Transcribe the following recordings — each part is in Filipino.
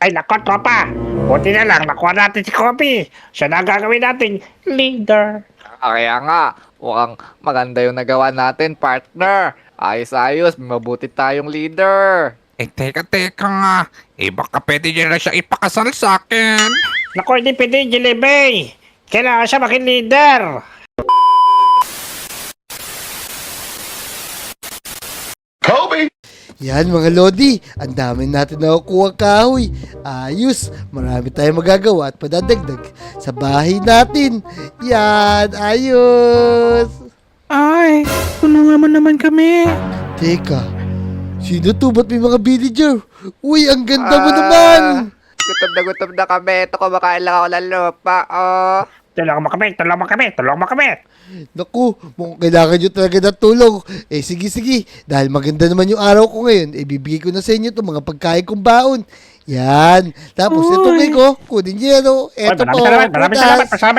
Ay nako, tropa. Buti na lang, nakuha natin si Kobe. Siya na ang gagawin nating leader. Kaya nga, mukhang maganda yung nagawa natin, partner. Ayos-ayos, may mabuti tayong leader. Teka nga. Baka pwede niya na siya ipakasal sa akin. Naku, hindi pwede, Jilibay. Kailangan siya maging leader. Yan mga Lodi, ang dami natin nakukuha kahoy. Ayos, marami tayong magagawa at padadagdag sa bahay natin. Yan, ayos. Ay, tulungan mo naman kami. Teka, sino to? Ba't may mga villager? Uy, ang ganda mo naman. Gutom na kami. Ito, kumakain lang ako ng lupa, oh. Tulungan mo kami, tulungan mo kami, tulungan mo kami. Naku, mukhang kailangan nyo talaga ng tulong. Sige. Dahil maganda naman yung araw ko ngayon, bibigay ko na sa inyo itong mga pagkain kong baon. Yan. Tapos ito Uy. kay ko, kunin nyo yan, oh. Eto po. Maraming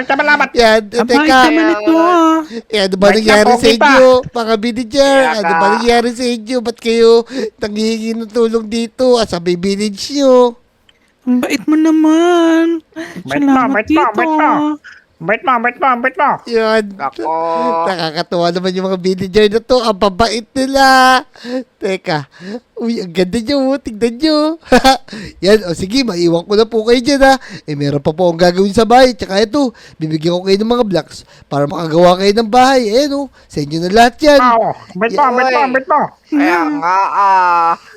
salamat. Yan, Abay, teka. naman ito ah. Ano ba Wait nangyari lang, sa Pogi pa. inyo? Mga villager, Kaya ano ka. ba nangyari sa inyo? Ba't kayo nanghihingi ng tulong dito sa may village nyo? Ang bait mo naman. Bait mo, Salamat bait mo, dito. bait mo. Bait mo. Yan. Ako. Nakakatuwa naman yung mga villager na to. Ang babait nila. Teka. Uy, ang ganda nyo. Tignan nyo. Yan. O sige, maiwan ko na po kayo dyan ha. Meron pa po akong gagawin sa bahay. Tsaka ito, bibigyan ko kayo ng mga blocks para makagawa kayo ng bahay. Ayan o. Sa inyo na lahat yan. Bait mo. Kaya nga,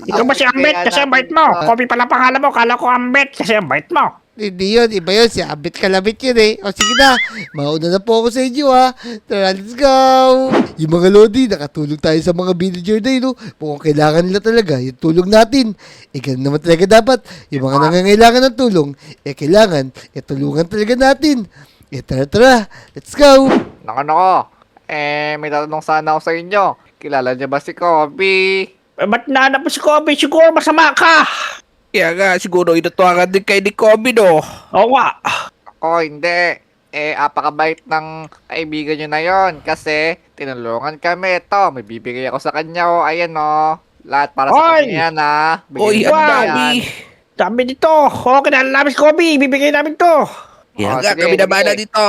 Ikaw ba si Ambet kasi ang bait mo? Kobe pala pangalan mo, kala ko Ambet kasi ang bait mo. Hindi yun, iba yun. Si Abit Kalabit yun eh. O sige na, mauna na po ako sa inyo ha. Tara, let's go! Yung mga Lodi, nakatulong tayo sa mga villager na yun. No? Kung kailangan nila talaga, yung tulong natin. Ganun naman talaga dapat. Yung mga nangangailangan ng tulong, kailangan, tulungan talaga natin. Tara, let's go! Nako. May tatanong sana ako sa inyo. Kilala niyo ba si Kobe? Ba't nahanap mo si Kobe? Siguro masama ka. Kaya nga, siguro inutuwagan din kay ni Kobe, no? Oo nga. Ako, hindi. Apakabait ng kaibigan nyo na yon kasi tinulungan kami. Ito, may bibigay ako sa kanya, oh. Ayan, oh. Lahat para sa Oy! kanya yan, ha. Uy, Bigyan ang niyo Wow. dami. yan. Dami dito. Kilala namin si Kobe. Bibigay namin to. Kaya Oh, nga, sige, kami naman na sige. dito.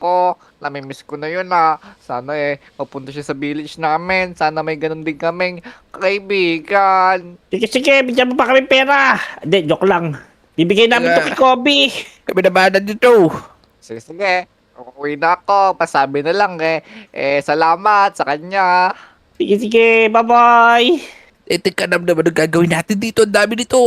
Ako, namimiss ko na yun, ha. Sana, mapunta siya sa village namin. Sana may ganun din kaming kaibigan. Sige, bigyan mo pa kami pera. Hindi, joke lang. Bibigay namin to kay Kobe. Kami naman na dito. Sige. Uuwi na ako. Pasabi na lang, salamat sa kanya. Sige, bye-bye. Teka naman ang gagawin natin dito. Ang dami dito.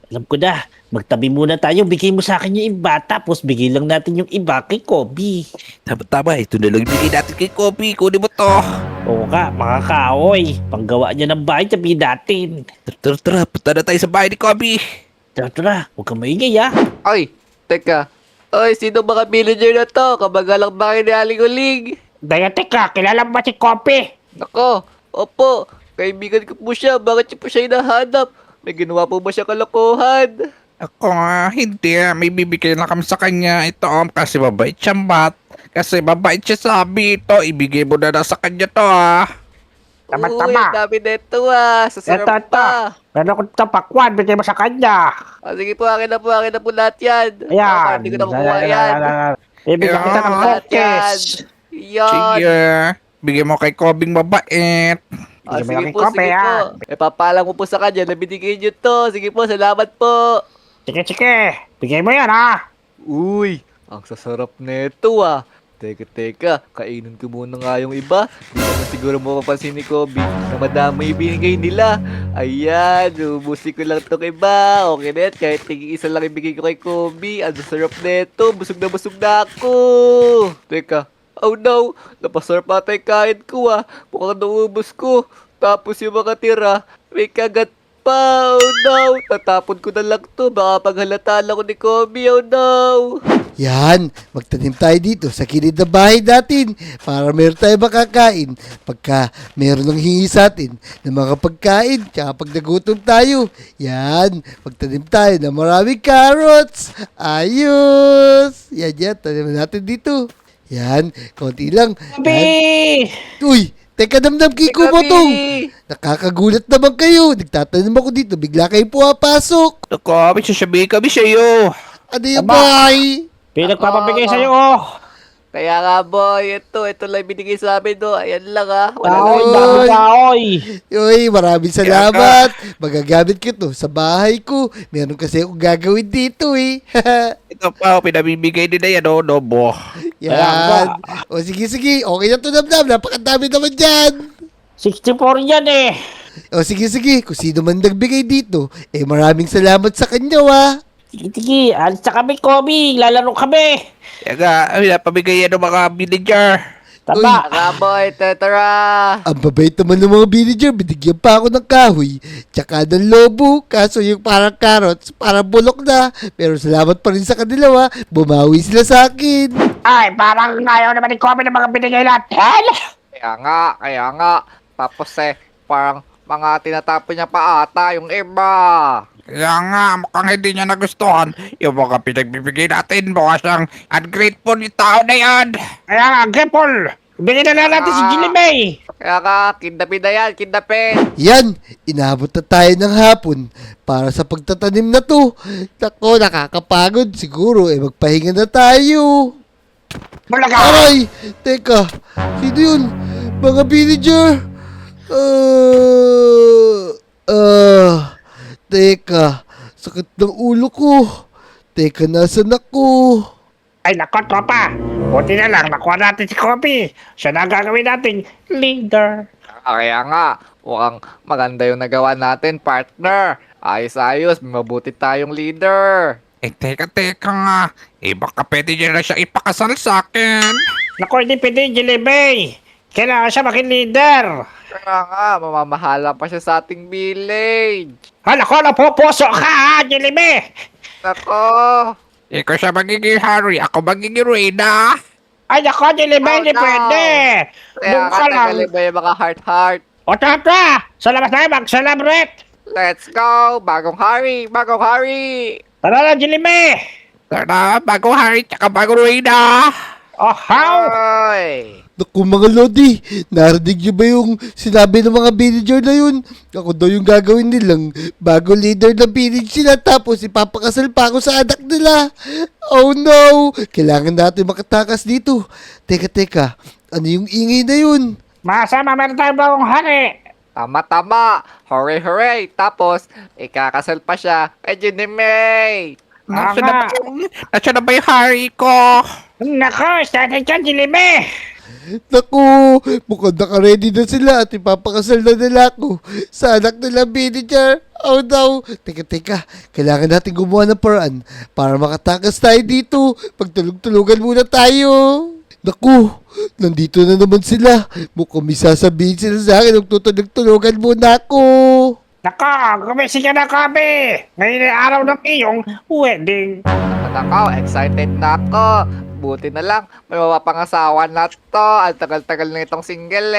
Alam ko na. Magtabi muna tayo. Bigay mo sa akin yung iba. Tapos bigay lang natin yung iba kay Kobe. Tama. Ito na lang ibigay natin kay Kobe. Kunin mo to. Oo nga, mga kaoy. Panggawa niya ng bahay, sabihin natin. Tara. Punta na tayo sa bahay ni Kobe. Tara. Huwag kang maingay, ha? Ay, teka. Ay, sino mga villager na to? Kabagalang bahay ni Aling Uling. Teka. Kilala mo ba si Kobe? Nako, opo. Kaibigan ko po siya. Bakit niyo po siya hinahanap? May ginawa po ba siya kalokohan? Ako hindi. May bibigay lang kami sa kanya. Ito kasi mabait siya, Bat. Kasi mabait siya sabi ito. Ibigay mo na sa kanya to, ha. Tama. Uy, ang dami nito, Sa sarap Ito. pa. Meron akong tapakwan. Bigay mo sa kanya. Sige po, akin na po lahat yan. Ayan. Hindi ko nakukuha yan. Ibigay kita ng Lahat yan. focus. Yan. Sige. Bigyan mo kay Kobing mabait. Bigyan mo Sige kay po, Kobe, sige po. Papalang mo po sa kanya na binigay niyo to. Sige po, salamat po. Sige. Bigay mo yan, ha? Uy, ang sasarap nito, Teka, kainin ko muna nga yung iba. Di naman siguro mapapansin ni Kobe na madami yung binigay nila. Ayan, ubusin ko lang itong iba. Okay na yan, kahit tig-isa lang ibigay ko kay Kobe. Ang sarap nito, busog na ako. Teka, oh no, napasarap ata yung kain ko, Mukhang naubos ko. Tapos yung mga tira, may kagat pa. Oh no, tatapon ko na lang to. Baka paghalata lang ko ni Kobe, oh no. Yan, magtanim tayo dito sa kilid na bahay natin para meron tayo makakain pagka meron ng hingi sa atin ng mga pagkain tsaka pag nagutom tayo. Yan, magtanim tayo ng maraming carrots. Ayos! Yan, tanim natin dito. Yan, konti lang. Kobe! Yan. Uy, Teka, damdam, Kiko, Botong. Nakakagulat naman kayo. Nagtatanim ako dito, bigla kayo pumapasok. Naku, may sasabihin kami sa'yo. Ano yung boy? Pinagpapabigay sa'yo, oh. Kaya nga boy, ito lang binigay sa amin do. Ayan lang wala Kaoy, lang. dami kaoy. Uy, maraming salamat. Magagamit ko to sa bahay ko. Meron kasi akong gagawin dito eh. Ito pa, pinabibigay din na yan, oh, Nobo. Yan. O sige, sige. Okay na to, damdam. Napakadami naman dyan. 64 yan eh. O sige, sige. Kung sino man nagbigay dito, maraming salamat sa kanya, wa. Sige, alis na kami, Kobe. Lalaro kami. Kaya nga, pinapabigay yan ng mga villager. Tama. Tara boy, tetara. Ang babait naman ng mga villager, binigyan pa ako ng kahoy, tsaka ng lobo, kaso yung parang carrots, parang bulok na. Pero salamat pa rin sa kanila, wa. Bumawi sila sa akin. Ay, parang ayaw naman ni Kobe ng mga binigay natin. Kaya nga. Tapos parang mga tinatapon niya pa ata yung iba. Kaya nga, mukhang hindi niya nagustuhan. Yung mga pinagbibigay natin, mukha siyang ungrateful yung tao na yan. Kaya nga, Gepol. Bigyan na lang natin si Jilly May. Kaya nga, kidnapin na yan, kidnapin. Yan, inabot na tayo ng hapon para sa pagtatanim na to. Nako, nakakapagod. Siguro, magpahinga na tayo. Bulaga. Aray! Teka, sino yun? Mga villager? Teka, sakit ng ulo ko. Teka, nasan ako? Ay, nako, tropa. Buti na lang, nakuha natin si Kobe. Siya na ang gagawin nating leader. Kaya nga, mukhang maganda yung nagawa natin, partner. Ayos-ayos, may mabuti tayong leader. Teka nga. Baka pwede niya na siya ipakasal sa akin. Naku, hindi pwede, Jilly May. Kailangan siya maging leader. Kaya nga, mamamahala pa siya sa ating village. Hala ko, napupuso ka ha, Jilly May. Nako. Ikaw siya magiging Harry, ako magiging Reyna. Ay, nako, Jilly May, hindi no. pwede. Kaya Doon nga, ka lang. tagalin ba yung mga heart-heart? O, tata, sa labas tayo mag-celebrate. Let's go! Bagong hari! Bagong hari! Tara na, Jilly May. Tara, bago Harry, tsaka bago Reyna. Oh, how? Oy! Naku mga Lodi, narinig niyo ba yung sinabi ng mga villager na yun? Ako daw yung gagawin nilang bago leader ng village sila tapos ipapakasal pa ako sa anak nila. Oh no! Kailangan natin makatakas dito. Teka, ano yung ingay na yun? Masama, meron tayong bagong hari. Tama-tama! Hooray-hooray! Tapos, ikakasal pa siya kay Jenny May! Nasaan Aha. na ba yung Harry ko? Nako, started ka, Jilly May. Naku, mukhang naka-ready na sila at ipapakasal na nila ako sa anak nila villager. Oh no! Teka, kailangan natin gumawa ng paraan para makatakas tayo dito. Pagtulog-tulugan muna tayo. Naku, nandito na naman sila. Mukhang may sasabihin sila sa akin. Magtutulog-tulugan muna ako. Nako, gumising ka na, Kobe. Ngayon ay araw ng iyong wedding. Nako, excited na ako! Buti na lang, may mapapangasawa na to. Ang tagal-tagal na itong single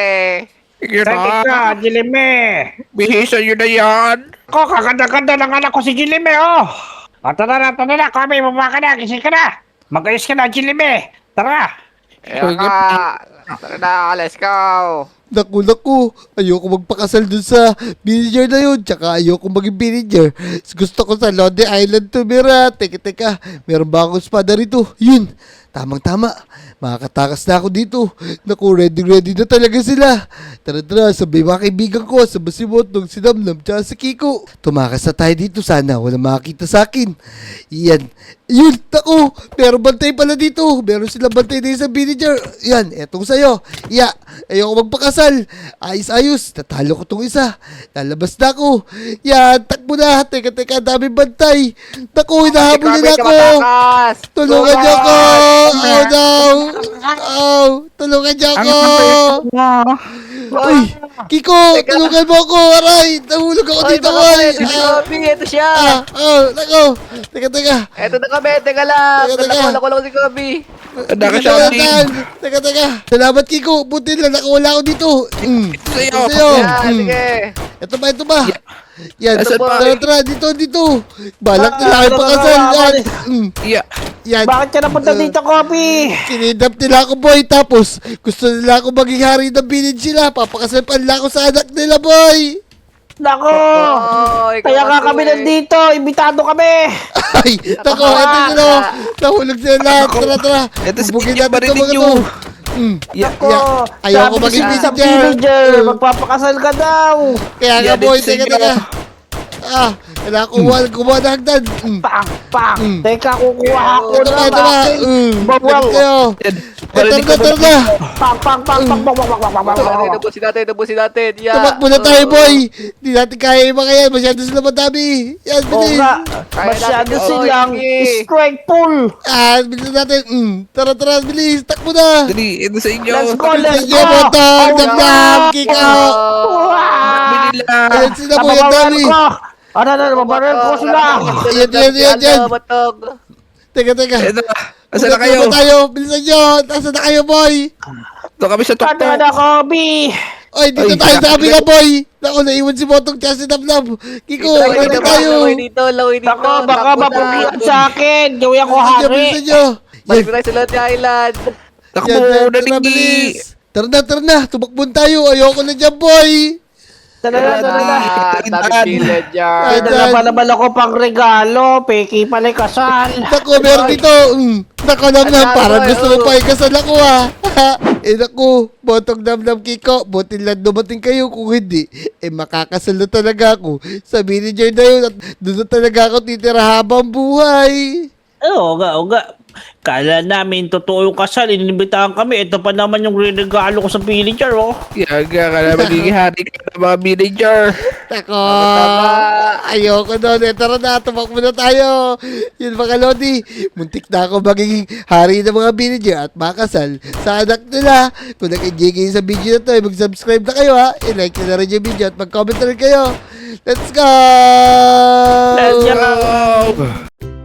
Sige Started na, ka, Jilly May. bihisan nyo na yan. Ako, kaganda-ganda ng anak ko si Jilly May, oh. O, tara na, Kobe, baba ka na, gising ka na. Mag-ayos ka na, Jilly May. Tara. Kaya nga, tara na, let's go! Naku, ayoko magpakasal dun sa villager na yun. Tsaka ayoko maging villager. Gusto ko sa Lodi Island tumira. Teka, meron ba akong espada rito? Yun, tamang-tama. Makakatakas na ako dito. Naku, ready na talaga sila. Tara, sabay mga kaibigan ko. Sabay si Motong, si Namnam, tsaka si Kiko. Tumakas na tayo dito sana. Walang makakita sa akin. Yan. Yun, naku, meron bantay pala dito. Meron silang bantay na sa villager. Yan, etong sa'yo. Yeah, ayoko magpakasal. Ayos, natalo ko tong isa. Lalabas na ako. Yan, takbo na. Teka, daming bantay. Naku, hinahabol nila ako. Tulungan niyo ako. Oh no. Oh, tulungan niyo ako. Uy, Kiko, tulungan mo ako. Aray, nahulog ako dito. Ay, Ito siya! nako. Teka. Ito na kami, teka lang! Teka. Nakulong si Kobe! Teka. Salamat, Kiko. Buti lang, nakawala ako dito. Sa'yo. Sa'yo. Yan, sige! Ito ba? Yan, Nasaan ba? tara, dito. Balak na lang pakasal. Yan. Yeah. Yan. Bakit ka napunta dito, Kobe? Kinidnap nila ako, boy. Tapos, gusto nila ako maging hari ng village nila. Papakasapan nila ako sa anak nila, boy. Nako! Ikaw Kaya nga kasi, kami nandito, imbitado kami! Ay, nako, eto nyo. Nahulog sila lahat. Tara, tara. Ito si Bubugin Ninyo, natin barinig ito, mga nyo. to. Nako! Ayoko sabi maging ko sa villager. villager, magpapakasal ka daw! Kaya nga, Yan, boy. ito sa Teka, inyo. teka. Kailangan kumuha na hagdan. Pang! Pang! Teka, kukuha ako Ito na ba, ito ba? Bawal! Balik kayo. Barinig Tara, ko tara, tara. Pang! Pang! Pang! Pang! Pang! Pang! Pang! Pang! Pang! Tapusin natin. Yeah. Tumakbo na tayo, boy. Di natin kaya yung mga yan. Masyado sila madami. Yan, Oo bilis. nga! Kaya Masyado natin- silang sige. strikeful! Bilis natin. Tara, tara, bilis. Takbo na. Dali, ito sa inyo. Let's go! Let's Sige, go! botong. Oh, Dam-dam. Kiko. Wow! Binila. Ayan sila, boy. Ang dami. Mabaril ko sila! Yan. Batog. Teka, teka. Ito, asan na kayo? Tulog tayo. Bilisan nyo. Nasaan na kayo, boy? Ito kami sa Ano tuktok. na, Kobe? Oy, dito Ay, tayo sa kabila, boy. Naku, naiwan si Botong tsaka si Damdam. Kiko, Laway dito tayo. Laway dito. Ako, baka mapugian sa akin. Gawin ako Bilisan nyo, hari. bilisan nyo. Balik tayo sa Lodi Island. Takbo, Tara, dali. bilis. Tara na. Tumakbon tayo. Ayoko na dyan, boy. Tara na. Dami villager. Ay, Dala pa naman ako pang regalo. Peki pala yung kasal. Naku, meron dito. Naku, Damdam. Parang gusto mo pa ikasal ako, ha. Naku, Botong Damdam, Kiko. Buti lang dumating kayo. Kung hindi, makakasal na talaga ako sa villager na yun. At doon na talaga ako titira habang buhay. Oo nga. Kala namin totoo yung kasal. Inimbitahan kami. Ito pa naman yung regalo ko sa villager, oh. Yaga ka na magiging hari ka ng mga villager. Nako, ayoko doon. Tara na, tumakbo na tayo. Yun mga Lodi, muntik na ako magiging hari ng mga villager at makasal sa anak nila. Kung nag-enjoy kayo sa video na to, mag-subscribe na kayo, ha. I-like na rin yung video at mag-comment na rin kayo. Let's go! Let's go!